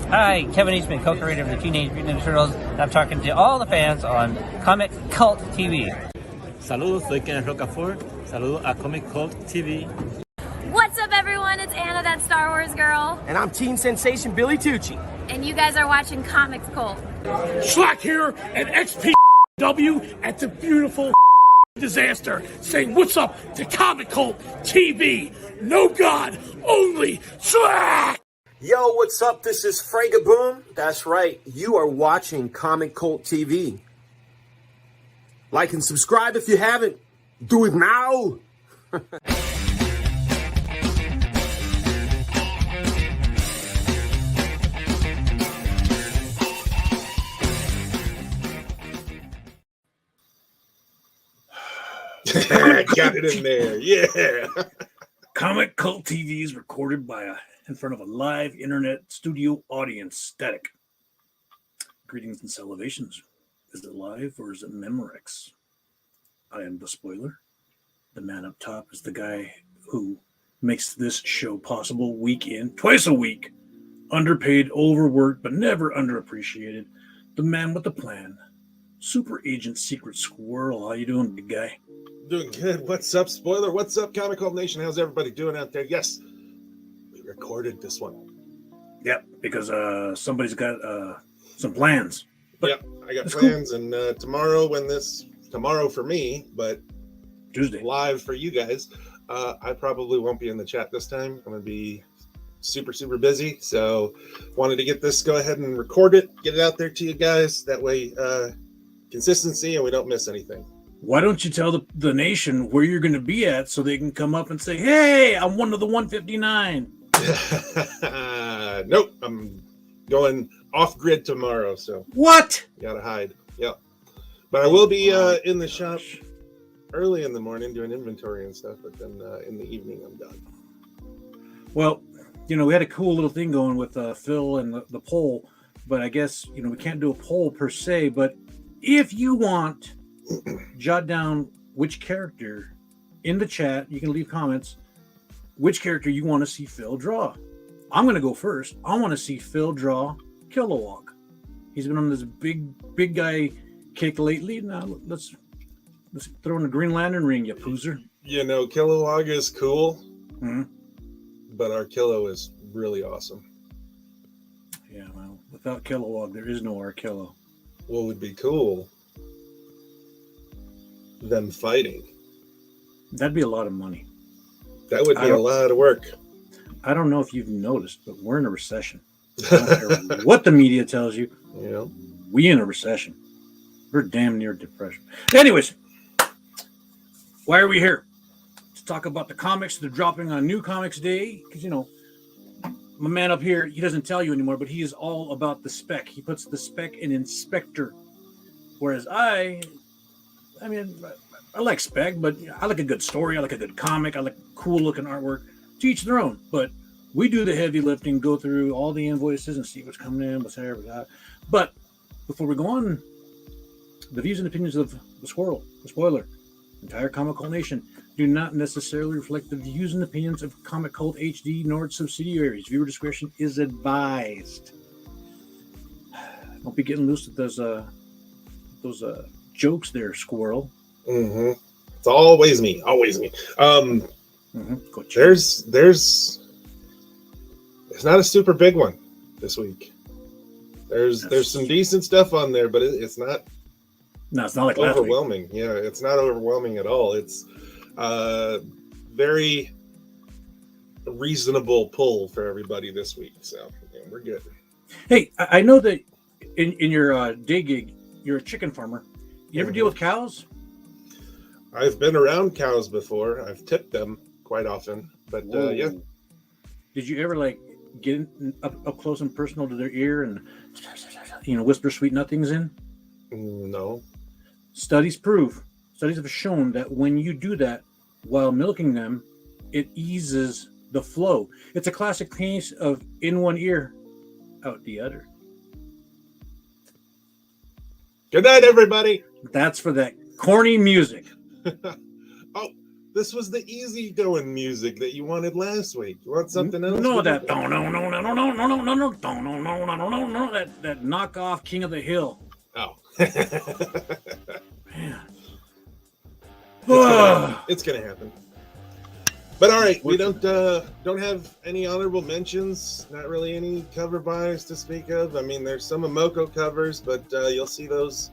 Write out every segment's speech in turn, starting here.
Hi, Kevin Eastman, co-creator of the Teenage Mutant Ninja Turtles, and I'm talking to all the fans on Comic Cult TV. Saludos, soy Ken Rocafort. Saludos a Comic Cult TV. What's up, everyone? It's Anna, that Star Wars girl. And I'm teen sensation Billy Tucci. And you guys are watching Comics Cult. Slack here at XPW at the beautiful disaster, saying what's up to Comic Cult TV. No God, only Slack! Yo, what's up? This is Fragaboom. That's right. You are watching Comic Cult TV. Like and subscribe if you haven't. Do it now. Got it in there. Yeah. Comic Cult TV is recorded in front of a live internet studio audience. Static. Greetings and salutations. Is it live or is it Memorex? I am the spoiler. The man up top is the guy who makes this show possible week in, twice a week. Underpaid, overworked, but never underappreciated. The man with the plan. Super Agent Secret Squirrel. How you doing, big guy? Doing good. What's up, Spoiler? What's up, Comic Cult Nation? How's everybody doing out there? Yes, we recorded this one. Yep, because somebody's got some plans. But yep, I got plans, cool. And tomorrow for me, but Tuesday live for you guys. I probably won't be in the chat this time. I'm gonna be super busy, so wanted to go ahead and record it, get it out there to you guys. That way, consistency, and we don't miss anything. Why don't you tell the nation where you're going to be at so they can come up and say, hey, I'm one of the 159? Nope, I'm going off grid tomorrow, so what? Gotta hide. Yep. But I will be in the shop early in the morning doing inventory and stuff, but then in the evening I'm done. Well, we had a cool little thing going with Phil and the poll, but I guess, we can't do a poll per se, but if you want, jot down which character in the chat. You can leave comments which character you want to see Phil draw. I'm going to go first. I want to see Phil draw Kilowog. He's been on this big guy kick lately. Now let's throw in the Green Lantern ring, you poozer. Kilowog is cool, but our Kilo is really awesome. Yeah, well, without Kilowog, there is no Arkillo. What would be cool? Them fighting. That'd be a lot of money. That would be a lot of work. I don't know if you've noticed, but we're in a recession. I don't care what the media tells you. We in a recession. We're damn near depression. Anyways, why are we here? To talk about the comics. They're dropping on New Comics Day. Because, my man up here, he doesn't tell you anymore, but he is all about the spec. He puts the spec in Inspector. Whereas I like spec, but I like a good story. I like a good comic. I like cool looking artwork. To each their own. But we do the heavy lifting, go through all the invoices and see what's coming in, what's there, But before we go on, the views and opinions of the Squirrel, the Spoiler, entire Comic Cult Nation do not necessarily reflect the views and opinions of ComicCultHD nor its subsidiaries. Viewer discretion is advised. Don't be getting loose with those jokes there, Squirrel. It's always me. There's not a super big one this week. There's some decent stuff on there, but it's not. No, it's not like overwhelming. Yeah, it's not overwhelming at all. It's very reasonable pull for everybody this week, so we're good. Hey, I know that in your day gig, you're a chicken farmer. You ever deal with cows? I've been around cows before. I've tipped them quite often, but yeah. Did you ever get up close and personal to their ear and whisper sweet nothings in? No. Studies have shown that when you do that while milking them, it eases the flow. It's a classic case of in one ear, out the other. Good night, everybody. That's for that corny music. Oh, this was the easygoing music that you wanted last week. You want something else? No, that that knockoff King of the Hill. Oh. Man. It's gonna happen. But all right, we don't have any honorable mentions. Not really any cover buys to speak of. I mean, there's some Momoko covers, but you'll see those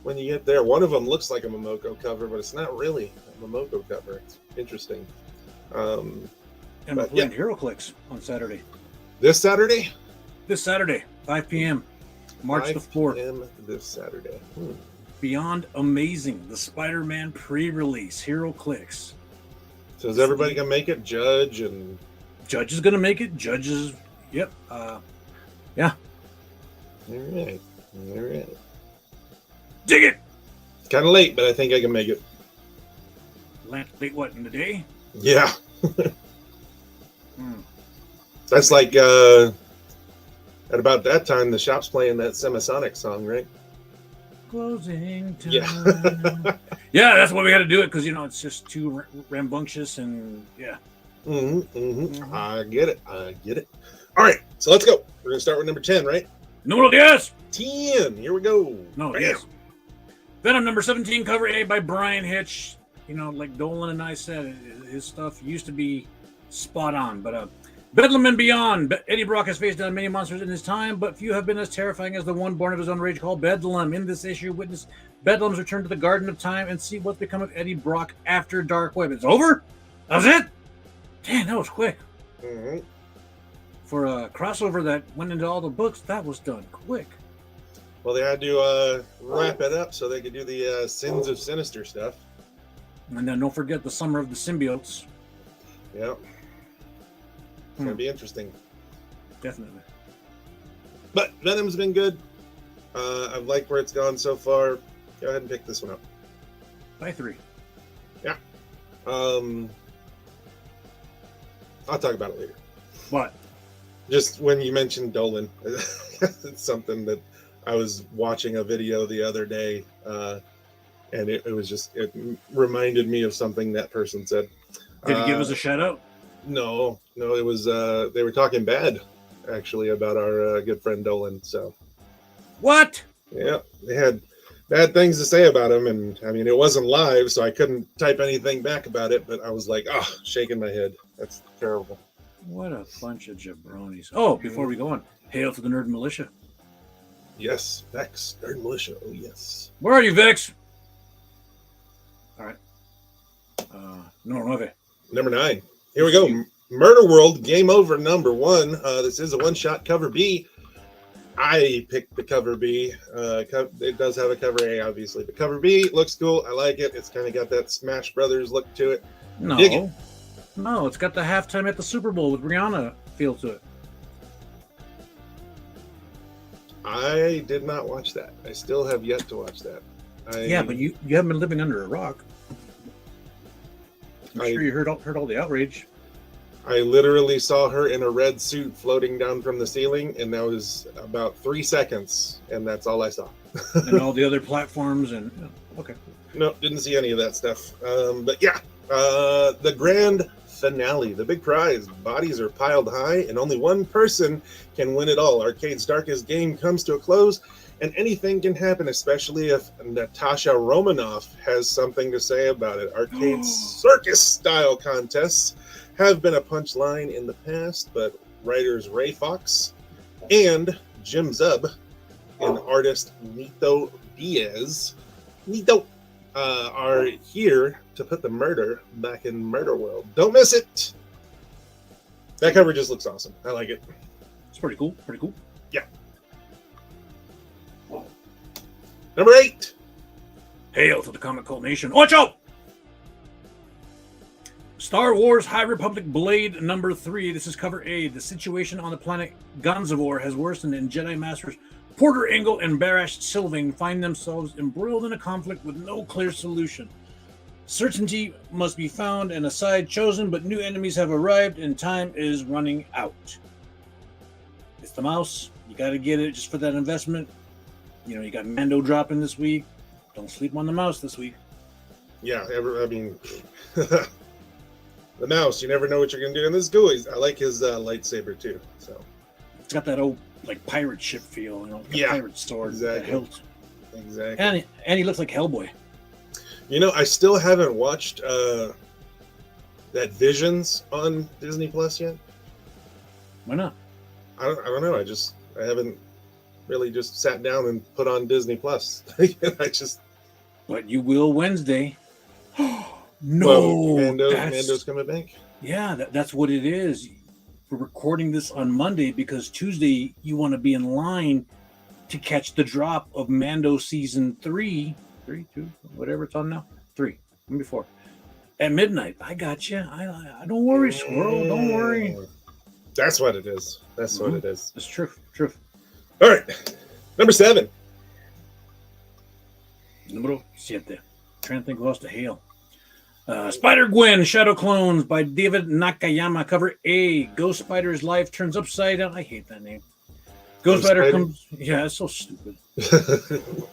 when you get there. One of them looks like a Momoko cover, but it's not really a Momoko cover. It's interesting. And we're playing HeroClix on Saturday. This Saturday? This Saturday, 5 p.m. March the 4th. 5 p.m. this Saturday. Beyond Amazing, the Spider-Man pre-release, HeroClix. So is everybody gonna make it? Judge is gonna make it. Judges, yep. Yeah. All right. Dig it. It's kind of late, but I think I can make it. Late what, in the day? Yeah. That's like at about that time the shop's playing that Semisonic song, right? Closing time. Yeah. Yeah, that's why we got to do it, because it's just too rambunctious and yeah. I get it. All right, so let's go. We're gonna start with number 10, right? No, yes. 10. Here we go. No, Bam. yes. Venom number 17, cover A by Brian Hitch. Like Dolan and I said, his stuff used to be spot on, but Bedlam and Beyond. Eddie Brock has faced down many monsters in his time, but few have been as terrifying as the one born of his own rage called Bedlam. In this issue, witness Bedlam's return to the Garden of Time and see what's become of Eddie Brock after Dark Web. It's over? That was it? Damn, that was quick. For a crossover that went into all the books, that was done quick. Well, they had to wrap it up so they could do the Sins of Sinister stuff. And then don't forget the Summer of the Symbiotes. Yeah. It's going to be interesting. Definitely. But Venom's been good. I've liked where it's gone so far. Go ahead and pick this one up. By 3. Yeah. I'll talk about it later. What? Just when you mentioned Dolan, it's something that I was watching a video the other day, and it reminded me of something that person said. Did he give us a shout out? No, it was they were talking bad actually about our good friend Dolan. So what? Yeah, they had bad things to say about him, and I mean it wasn't live, so I couldn't type anything back about it. But I was like, shaking my head. That's terrible. What a bunch of jabronis. Oh, before we go on, hail to the Nerd Militia. Yes, Vex, Nerd Militia. Oh yes. Where are you, Vex? All right. Number 9. Here we go. Murder World Game Over number 1. This is a one-shot cover B. I picked the cover B. It does have a cover A, obviously. The cover B looks cool. I like it. It's kind of got that Smash Brothers look to it. No, it's got the halftime at the Super Bowl with Rihanna feel to it. I did not watch that. I still have yet to watch that. Yeah, but you haven't been living under a rock. I'm sure you heard all the outrage. I literally saw her in a red suit floating down from the ceiling, and that was about 3 seconds, and that's all I saw. And all the other platforms, and okay. No, didn't see any of that stuff. But yeah, the grand finale, the big prize. Bodies are piled high, and only one person can win it all. Arcade's darkest game comes to a close, and anything can happen, especially if Natasha Romanoff has something to say about it. Arcade's circus-style contests have been a punchline in the past, but writers Ray Fox and Jim Zub and artist Nito Diaz are here to put the murder back in Murder World. Don't miss it. That cover just looks awesome. I like it. It's pretty cool. Yeah. Number 8. Hail to the Comic Cult Nation. Watch out! Star Wars High Republic Blade number 3. This is cover A. The situation on the planet Ganzavor has worsened, and Jedi Masters Porter Engel and Barash Sylvain find themselves embroiled in a conflict with no clear solution. Certainty must be found and a side chosen, but new enemies have arrived and time is running out. It's the mouse. You got to get it just for that investment. You got Mando dropping this week. Don't sleep on the mouse this week. Yeah, the mouse, you never know what you're going to do. And this is cool. I like his lightsaber too. So it's got that old pirate ship feel, pirate sword, exactly. Hilt. Exactly. And he looks like Hellboy. I still haven't watched that Visions on Disney Plus yet. Why not? I don't know. I haven't really just sat down and put on Disney Plus. But you will Wednesday. No, Mando's coming back. Yeah, that's what it is. We're recording this on Monday because Tuesday you want to be in line to catch the drop of Mando season 3, 2, whatever it's on now. 3, maybe 4 at midnight. I got you. I don't worry, Squirrel. Don't worry. That's what it is. That's what it is. It's true. All right, number 7. Número 7. Trying to think who else to hail. Spider-Gwen, Shadow Clones by David Nakayama. Cover A. Ghost Spider's life turns upside down. I hate that name. Ghost Spider comes... Yeah, it's so stupid.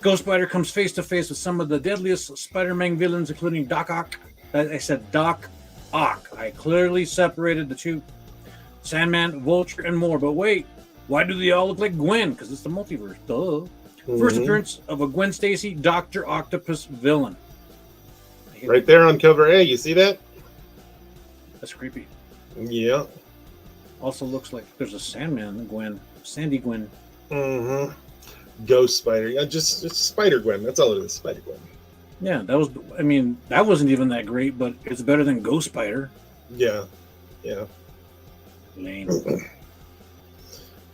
Ghost Spider comes face to face with some of the deadliest Spider-Man villains, including Doc Ock. I said Doc Ock. I clearly separated the two. Sandman, Vulture, and more. But wait, why do they all look like Gwen? Because it's the multiverse. Duh. First appearance of a Gwen Stacy, Dr. Octopus villain. Right there on cover A, you see that? That's creepy. Yeah. Also looks like there's a Sandman Gwen, Sandy Gwen. Ghost Spider. Yeah, just Spider-Gwen. That's all it is, Spider-Gwen. Yeah, that wasn't even that great, but it's better than Ghost Spider. Yeah. Lame.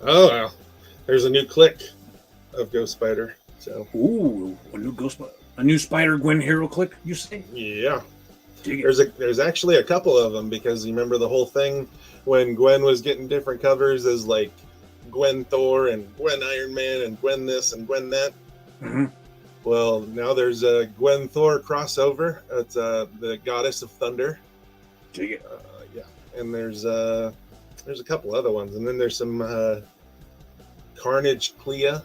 Oh, well. There's a new click of Ghost Spider. So. Ooh, a new Spider-Gwen hero click, you say? Yeah. There's actually a couple of them, because you remember the whole thing when Gwen was getting different covers as like Gwen Thor and Gwen Iron Man and Gwen this and Gwen that. Well, now there's a Gwen Thor crossover. It's the Goddess of Thunder. Yeah, and there's a couple other ones, and then there's some Carnage Clea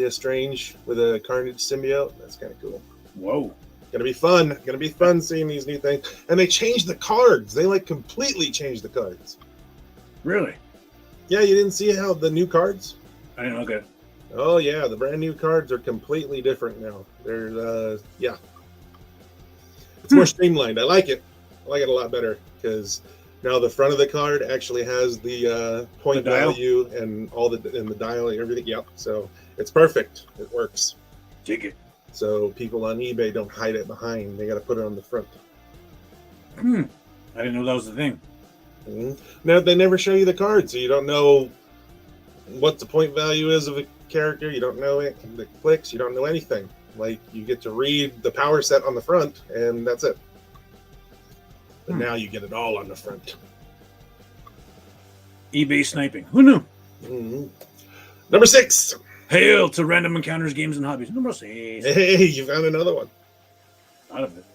Strange with a Carnage symbiote. That's kind of cool. Whoa. Gonna be fun seeing these new things. And they changed the cards. They completely changed the cards. Really? Yeah, you didn't see how the new cards? I didn't look at it. Oh yeah, the brand new cards are completely different now. They're it's more streamlined. I like it. I like it a lot better, because now the front of the card actually has the point value and all the dial and everything. Yep. So it's perfect. It works. Dig it. So people on eBay don't hide it behind. They got to put it on the front. I didn't know that was the thing. Now they never show you the card, so you don't know what the point value is of a character. You don't know the clicks. You don't know anything. You get to read the power set on the front, and that's it. But now you get it all on the front. eBay sniping. Who knew? Number 6. Hail to Random Encounters, Games and Hobbies. Number 6. Hey, you found another one. Out of it.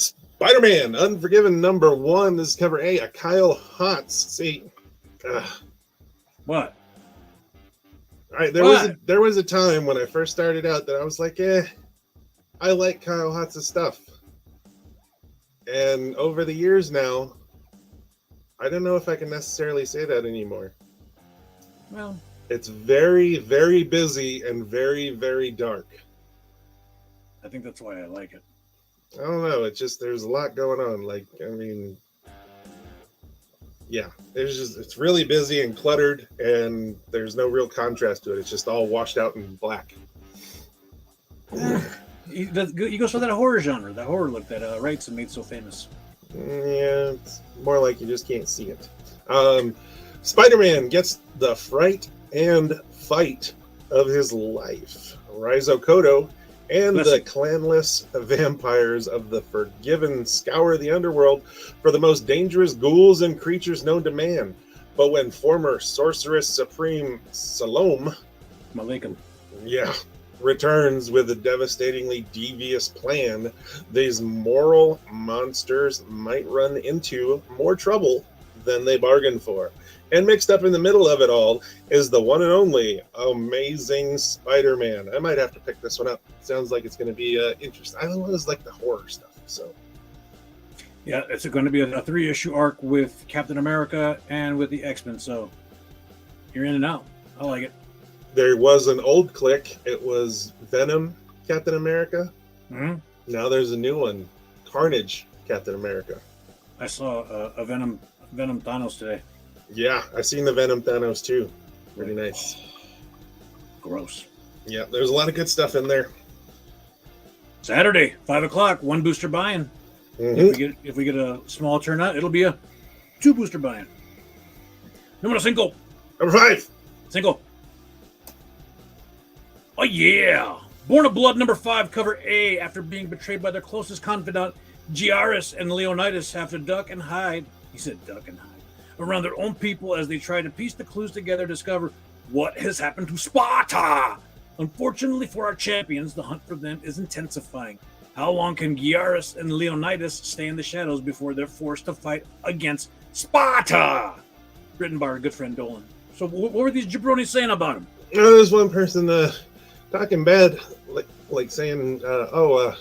Spider-Man, Unforgiven number 1. This is cover A. A Kyle Hotz. See. What? All right, there was a time when I first started out that I was like, I like Kyle Hotz's stuff. And over the years now, I don't know if I can necessarily say that anymore. Well, it's very, very busy and very, very dark. I think that's why I like it. I don't know. It's just, there's a lot going on. It's really busy and cluttered, and there's no real contrast to it. It's just all washed out in black. He goes for that horror genre, that horror look that Wrightson made so famous. Yeah, it's more like you just can't see it. Spider-Man gets the fright and fight of his life. Raizo Kodo and the clanless vampires of the Forgiven scour the underworld for the most dangerous ghouls and creatures known to man. But when former Sorceress Supreme Salome, Malaikum. yeah, returns with a devastatingly devious plan, these moral monsters might run into more trouble than they bargained for. And mixed up in the middle of it all is the one and only Amazing Spider-Man. I might have to pick this one up. Sounds like it's going to be interesting. I always like the horror stuff, so. Yeah, it's going to be a 3-issue arc with Captain America and with the X-Men, so you're in and out. I like it. There was an old click. It was Venom Captain America. Mm-hmm. Now there's a new one, Carnage Captain America. I saw a Venom Thanos today. Yeah, I've seen the Venom Thanos too. Pretty nice. Gross. Yeah, there's a lot of good stuff in there. Saturday, 5 o'clock, 1 booster buy-in. Mm-hmm. If we get a small turnout, it'll be a 2 booster buy-in. Number 5. Number 5. Single. Oh yeah! Born of Blood number 5, cover A. After being betrayed by their closest confidant, Giaris and Leonidas have to duck and hide. He said duck and hide. Around their own people as they try to piece the clues together to discover what has happened to Sparta. Unfortunately for our champions, the hunt for them is intensifying. How long can Giaris and Leonidas stay in the shadows before they're forced to fight against Sparta? Written by our good friend Dolan. So what were these jabronis saying about him? There's one person talking bad, like saying, I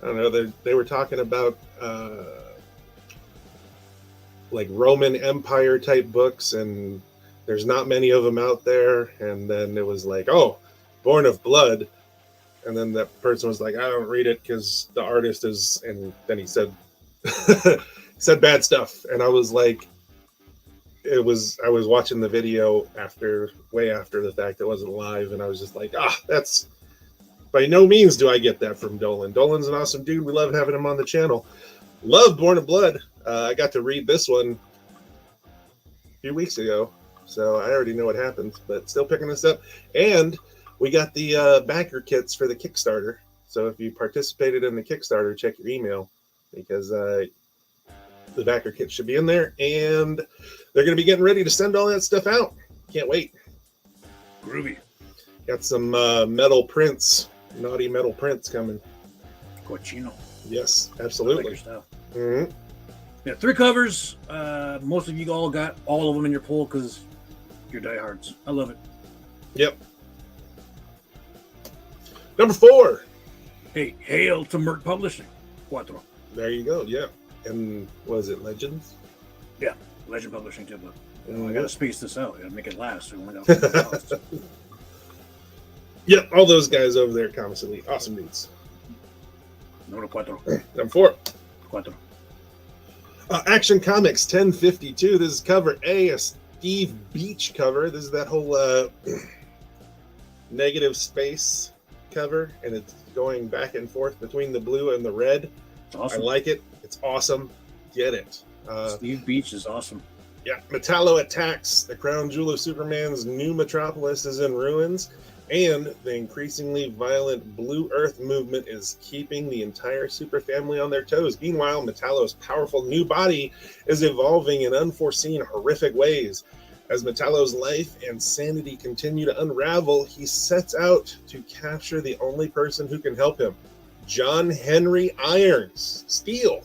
don't know, they were talking about like Roman Empire type books, and there's not many of them out there. And then it was like, oh, Born of Blood. And then that person was like, I don't read it because the artist is, and then he said, said bad stuff. And I was like, I was watching the video way after the fact. It wasn't live. And I was just like, that's, by no means do I get that from Dolan. Dolan's an awesome dude. We love having him on the channel. Love Born of Blood. I got to read this one a few weeks ago, so I already know what happens, but still picking this up. And we got the backer kits for the Kickstarter. So if you participated in the Kickstarter, check your email, because the backer kit should be in there, and they're going to be getting ready to send all that stuff out. Can't wait. Groovy. Got some metal prints, naughty metal prints coming. Cochino. Yes, I like absolutely. your stuff. Mm-hmm. Yeah, 3 covers. Most of you all got all of them in your pool because you're diehards. I love it. Yep. Number 4. Hey, hail to Merc Publishing. 4. There you go. Yeah. And was it Legends? Yeah, Legend Publishing too, but Mhm. I gotta space this out. I gotta make it last. So we only got 4 costs. Yep. All those guys over there, ComicCultHD. Awesome dudes. Number 4. Number 4. 4. Action Comics 1052. This is cover A Steve Beach cover. This is that whole negative space cover, and it's going back and forth between the blue and the red. It's awesome. I like it. It's awesome. Get it. Steve Beach is awesome. Yeah. Metallo attacks. The crown jewel of Superman's new metropolis is in ruins, and the increasingly violent Blue Earth movement is keeping the entire super family on their toes. Meanwhile, Metallo's powerful new body is evolving in unforeseen, horrific ways. As Metallo's life and sanity continue to unravel, he sets out to capture the only person who can help him, John Henry Irons, Steel.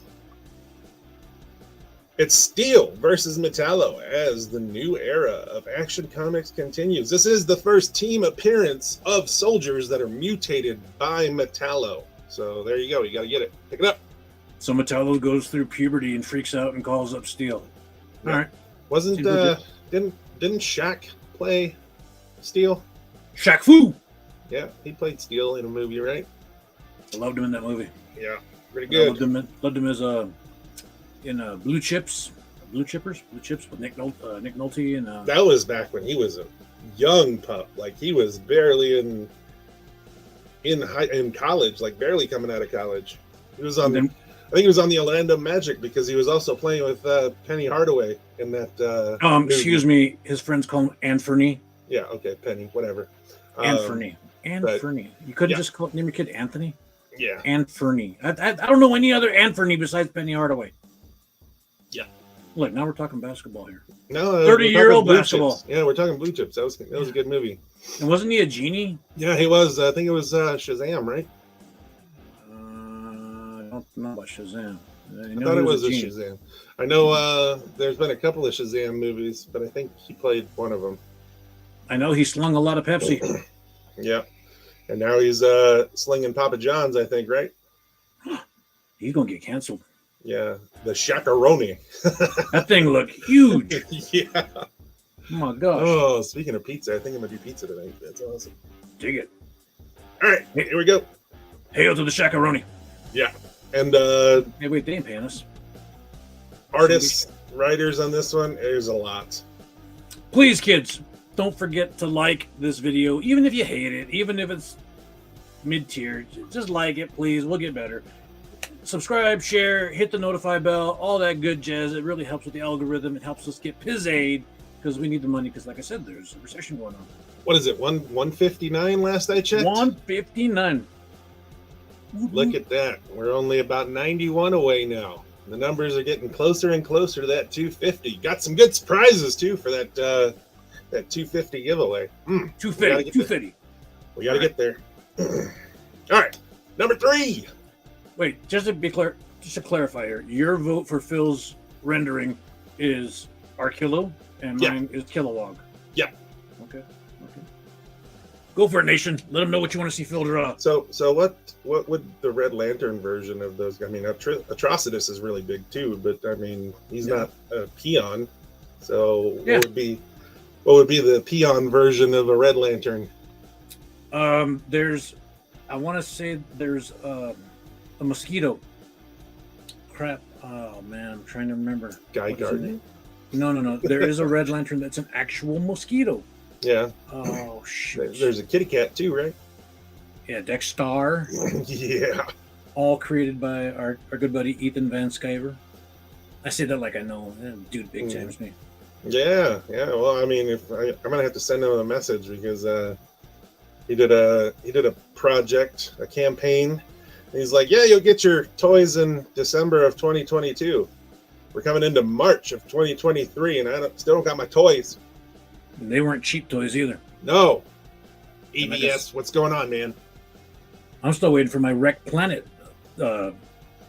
It's Steel versus Metallo as the new era of Action Comics continues. This is the first team appearance of soldiers that are mutated by Metallo. So there you go. You got to get it. Pick it up. So Metallo goes through puberty and freaks out and calls up Steel. Yeah. All right. Wasn't didn't Shaq play Steel? Shaq Fu. Yeah, he played Steel in a movie, right? I loved him in that movie. Yeah, pretty I good. loved him as in Blue Chips with Nick Nolte and That was back when he was a young pup. Like he was barely in college, like barely coming out of college. He was on. I think he was on the Orlando Magic because he was also playing with Penny Hardaway in that. Excuse me, his friends call him Anthony. Yeah. Okay, Penny. Whatever. Anthony. You couldn't just name your kid Anthony. Yeah. Anthony. I don't know any other Anthony besides Penny Hardaway. Yeah. Look, now we're talking basketball here. No, 30-year-old basketball. Chips. Yeah, we're talking blue chips. That was a good movie. And wasn't he a genie? Yeah, he was. I think it was Shazam, right? I don't know about Shazam. I thought it was a Shazam. I know there's been a couple of Shazam movies, but I think he played one of them. I know he slung a lot of Pepsi. Yeah. And now he's slinging Papa John's, I think, right? He's going to get canceled. Yeah. The Shakaroni. That thing looked huge. Yeah. Oh, my gosh. Oh, speaking of pizza, I think I'm going to do pizza tonight. That's awesome. Dig it. All right. Here we go. Hail to the Shakaroni. Yeah. And Hey, wait, they ain't paying us. artists, writers on this one, there's a lot. Please, kids, don't forget to like this video, even if you hate it, even if it's mid-tier. Just like it, please. We'll get better. Subscribe, share, hit the notify bell, all that good jazz. It really helps with the algorithm. It helps us get PHIL because we need the money because, like I said, there's a recession going on. What is it, 159 last I checked? 159. Look at that. We're only about 91 away now. The numbers are getting closer and closer to that 250. Got some good surprises, too, for that 250 giveaway. 250. 250. We got to get there. All right. Number 3. Wait, just to be clear, just to clarify here, your vote for Phil's rendering is Archilo, and mine is Kilowog. Yeah. Okay. Go for it, nation. Let them know what you want to see Phil draw. So what would the Red Lantern version of those? I mean, Atrocitus is really big too, but I mean, he's not a peon. So what would be the peon version of a Red Lantern? There's, I want to say there's a mosquito. Crap. Oh man, I'm trying to remember. Guy Gardner? No. There is a Red Lantern that's an actual mosquito. Yeah. Oh shoot. There's a kitty cat too, right? Yeah, Dexstar. Yeah. All created by our good buddy Ethan Van Sciver. I say that like I know. Dude, big times me. Yeah. Well, I mean, if I'm gonna have to send him a message because he did a project, a campaign. And he's like, yeah, you'll get your toys in December of 2022. We're coming into March of 2023, and I still don't got my toys. And they weren't cheap toys either. No. EBS, what's going on, man? I'm still waiting for my Wreck Planet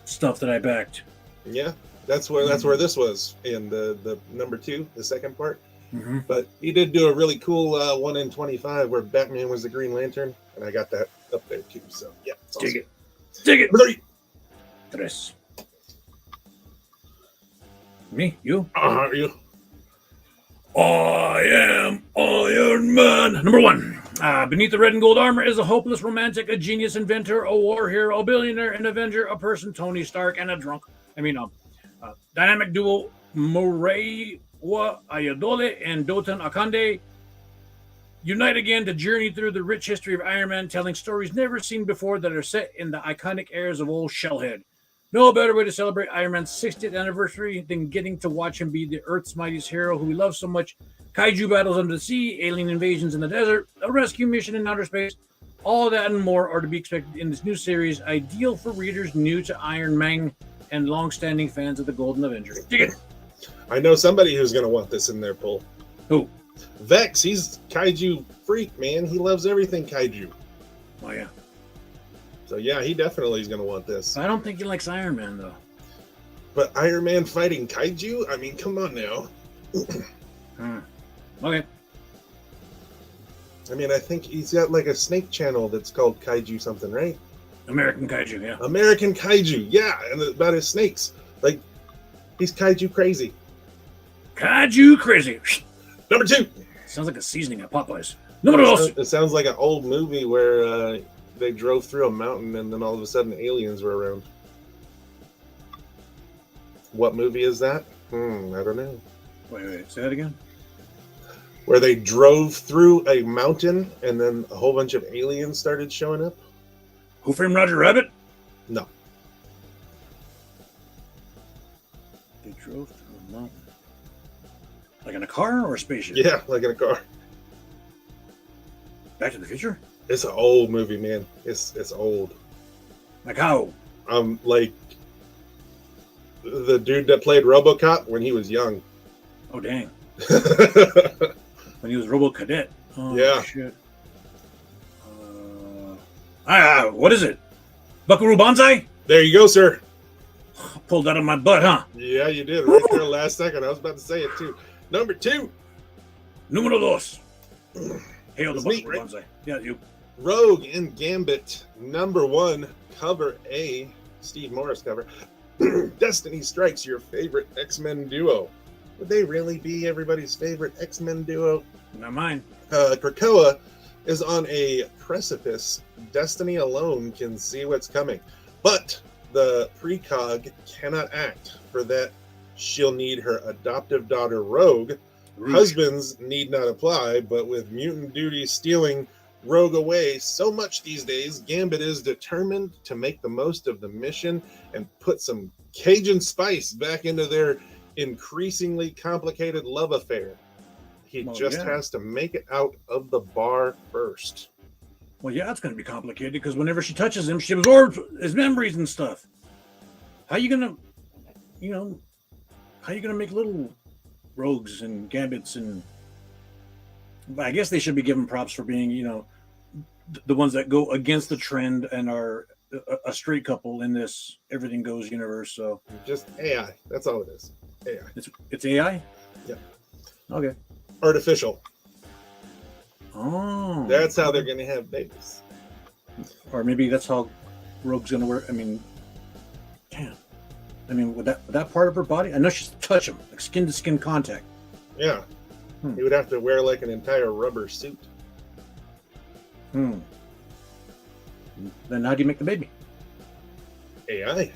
stuff that I backed. Yeah, that's where this was in the number 2, the second part. Mm-hmm. But he did do a really cool 1 in 25 where Batman was the Green Lantern, and I got that up there too. So yeah, it's awesome. Dig it. Number 3. Tres. Me? You? You. I am Iron Man. Number 1. Beneath the red and gold armor is a hopeless romantic, a genius inventor, a war hero, a billionaire, an avenger, a person, Tony Stark, and a drunk. Dynamic duo Murewa Ayodole and Dotan Akande unite again to journey through the rich history of Iron Man, telling stories never seen before that are set in the iconic eras of old Shellhead. No better way to celebrate Iron Man's 60th anniversary than getting to watch him be the Earth's mightiest hero who we love so much. Kaiju battles under the sea, alien invasions in the desert, a rescue mission in outer space. All of that and more are to be expected in this new series, ideal for readers new to Iron Man and long-standing fans of the Golden Avenger. Dig it! I know somebody who's going to want this in their poll. Who? Vex. He's kaiju freak, man. He loves everything kaiju. Oh, yeah. So, yeah, he definitely is going to want this. I don't think he likes Iron Man, though. But Iron Man fighting kaiju? I mean, come on now. Okay. I mean, I think he's got like a snake channel that's called Kaiju something, right? American Kaiju, yeah. American Kaiju, yeah. And about his snakes. Like, he's kaiju crazy. Kaiju crazy. Number 2. Sounds like a seasoning at Popeyes. Number 2. It sounds like an old movie where they drove through a mountain and then all of a sudden aliens were around. What movie is that? I don't know. Wait, say that again? Where they drove through a mountain and then a whole bunch of aliens started showing up? Who Framed Roger Rabbit? No. They drove through a mountain. Like in a car or a spaceship? Yeah, like in a car. Back to the Future? It's an old movie, man. It's old. Like how? Like The dude that played RoboCop when he was young. Oh dang! When he was Robo Cadet. Oh, Yeah. Shit. What is it? Buckaroo Banzai? There you go, sir. Pulled that out of my butt, huh? Yeah, you did right there last second. I was about to say it too. Number 2, Numero dos. Hail the It's me, Buckaroo right? Banzai. Yeah, you. Rogue and Gambit. Number 1, cover A, Steve Morris cover. Destiny Strikes, your favorite X-Men duo. Would they really be everybody's favorite X-Men duo? Not mine. Krakoa is on a precipice. Destiny alone can see what's coming. But the precog cannot act. For that, she'll need her adoptive daughter, Rogue. Husbands need not apply, but with mutant duties stealing Rogue away so much these days, Gambit is determined to make the most of the mission and put some Cajun spice back into their increasingly complicated love affair. He has to make it out of the bar first. Well, yeah, it's going to be complicated because whenever she touches him, she absorbs his memories and stuff. How you gonna, how you gonna make little rogues and gambits and? I guess they should be given props for being, the ones that go against the trend and are a straight couple in this everything goes universe. So Just AI. That's all it is. AI. it's AI. Yeah. Okay. Artificial. Oh. That's how they're going to have babies. Or maybe that's how Rogue's gonna work. I mean, damn. I mean, with that part of her body, I know she's touch him, like skin to skin contact. Yeah. He would have to wear like an entire rubber suit. Then how do you make the baby? AI.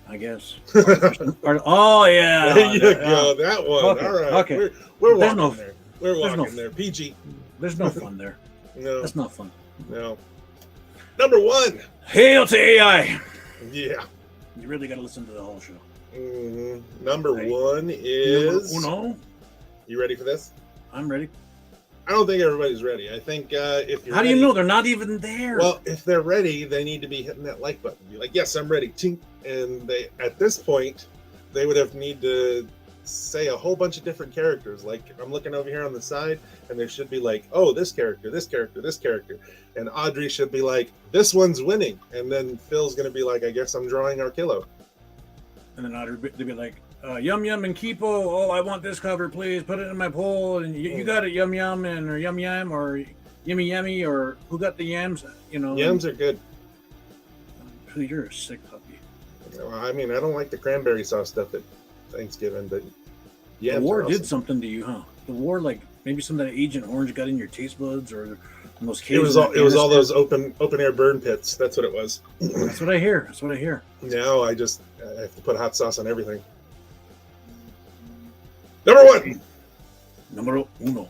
I guess. Oh yeah. There you go. That one. Okay, All right. okay. We're There's walking there. We're walking there. PG. There's no fun there. No. That's not fun. No. Number 1. Hail to AI. Yeah. You really got to listen to the whole show. Number 1 is. Numero uno. You ready for this? I'm ready. I don't think everybody's ready. I think if you're How do ready, you know they're not even there? Well, if they're ready, they need to be hitting that like button. Be like, yes, I'm ready. Tink. And they, at this point, they would have need to say a whole bunch of different characters. Like I'm looking over here on the side, and there should be like, oh, this character, this character, this character, and Audrey should be like, this one's winning, and then Phil's gonna be like, I guess I'm drawing Arquillo. And then Audrey, they'd be like, Yum Yum and Kipo, oh, I want this cover, please. Put it in my poll. And you got it, Yum Yum, and or Yum Yum, or Yummy Yummy, or who got the yams? Yams are good. You're a sick puppy. I mean, I don't like the cranberry sauce stuff at Thanksgiving, but the war did something to you, huh? The war, like maybe some of that Agent Orange got in your taste buds, or those kids. It was all those open air burn pits. That's what it was. That's what I hear. That's what I hear. Now I have to put hot sauce on everything. Number 1. Numero uno.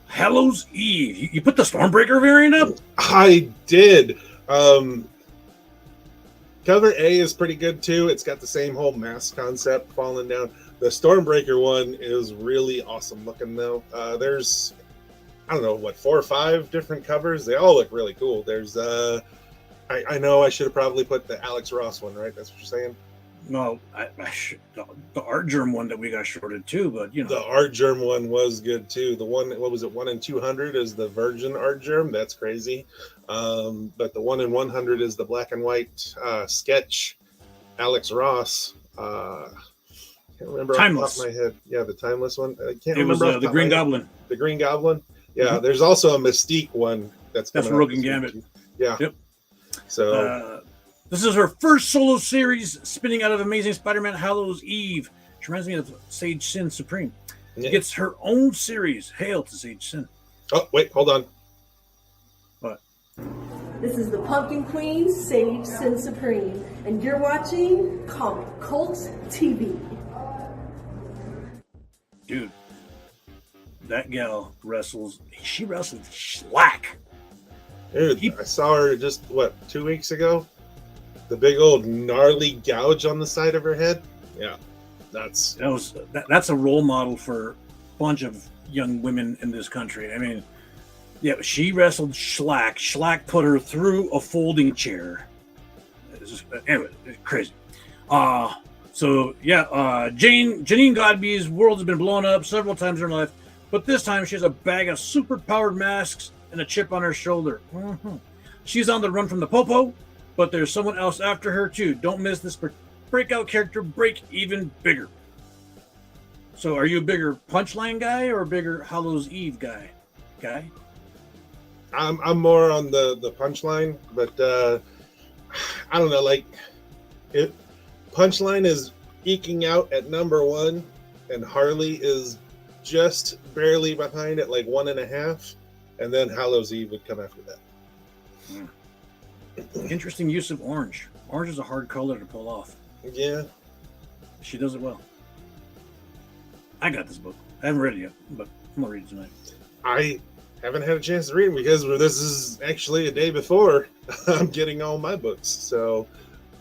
Hallows Eve. You put the Stormbreaker variant up? I did. Cover A is pretty good too. It's got the same whole mask concept falling down. The Stormbreaker one is really awesome looking though. There's, I don't know, 4 or 5 different covers. They all look really cool. There's, I know I should have probably put the Alex Ross one, right? That's what you're saying? No, the Art Germ one that we got shorted too, but The Art Germ one was good too. The one, what was it, 1 in 200 is the Virgin Art Germ. That's crazy. But the 1 in 100 is the black and white sketch Alex Ross. Can't remember Timeless. off the top of my head. Yeah, the Timeless one. I can't it was remember. the Green Goblin. The Green Goblin. Yeah, There's also a Mystique one that's Rogue and Gambit. Yeah. Yep. So this is her first solo series spinning out of Amazing Spider-Man Hallows Eve. She reminds me of Sage Sin Supreme. She gets her own series. Hail to Sage Sin. Oh, wait, hold on. What? This is the Pumpkin Queen, Sage Sin Supreme, and you're watching Comic Cult TV. Dude, that gal wrestles. She wrestles slack. Dude, I saw her just, 2 weeks ago? The big old gnarly gouge on the side of her head? Yeah, that's a role model for a bunch of young women in this country. I mean, yeah, she wrestled Schlack. Schlack put her through a folding chair. It's just anyway, it's crazy. So yeah, Janine Godby's world has been blown up several times in her life, but this time she has a bag of super-powered masks and a chip on her shoulder. She's on the run from the Popo, but there's someone else after her too. Don't miss this breakout character break even bigger. So are you a bigger Punchline guy or a bigger Hallows Eve guy? I'm more on the Punchline, but I don't know, like Punchline is eking out at #1, and Harley is just barely behind at like 1.5, and then Hallows Eve would come after that. Interesting use of orange. Orange is a hard color to pull off. Yeah. She does it well. I got this book. I haven't read it yet, but I'm gonna read it tonight. I haven't had a chance to read them because this is actually a day before I'm getting all my books. So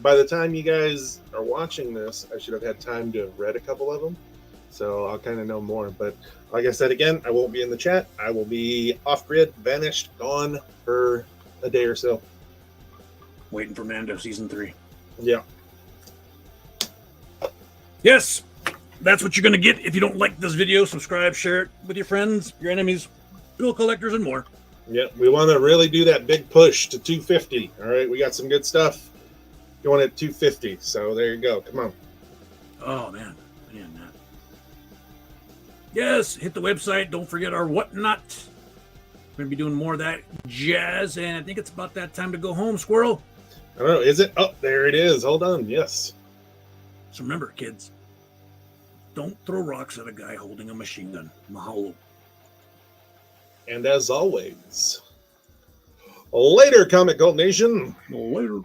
by the time you guys are watching this, I should have had time to have read a couple of them. So I'll kind of know more. But like I said, again, I won't be in the chat. I will be off-grid, vanished, gone for a day or so. Waiting for Mando season 3. Yeah. Yes, that's what you're going to get if you don't like this video. Subscribe, share it with your friends, your enemies, bill collectors, and more. Yeah, we want to really do that big push to 250. All right, we got some good stuff going at 250. So there you go. Come on. Oh, man. Yes, hit the website. Don't forget our whatnot. We're going to be doing more of that jazz, and I think it's about that time to go home, Squirrel. I don't know. Is it? Oh, there it is. Hold on. Yes. So remember, kids, don't throw rocks at a guy holding a machine gun. Mahalo. And as always, later, Comic Cult Nation. Later.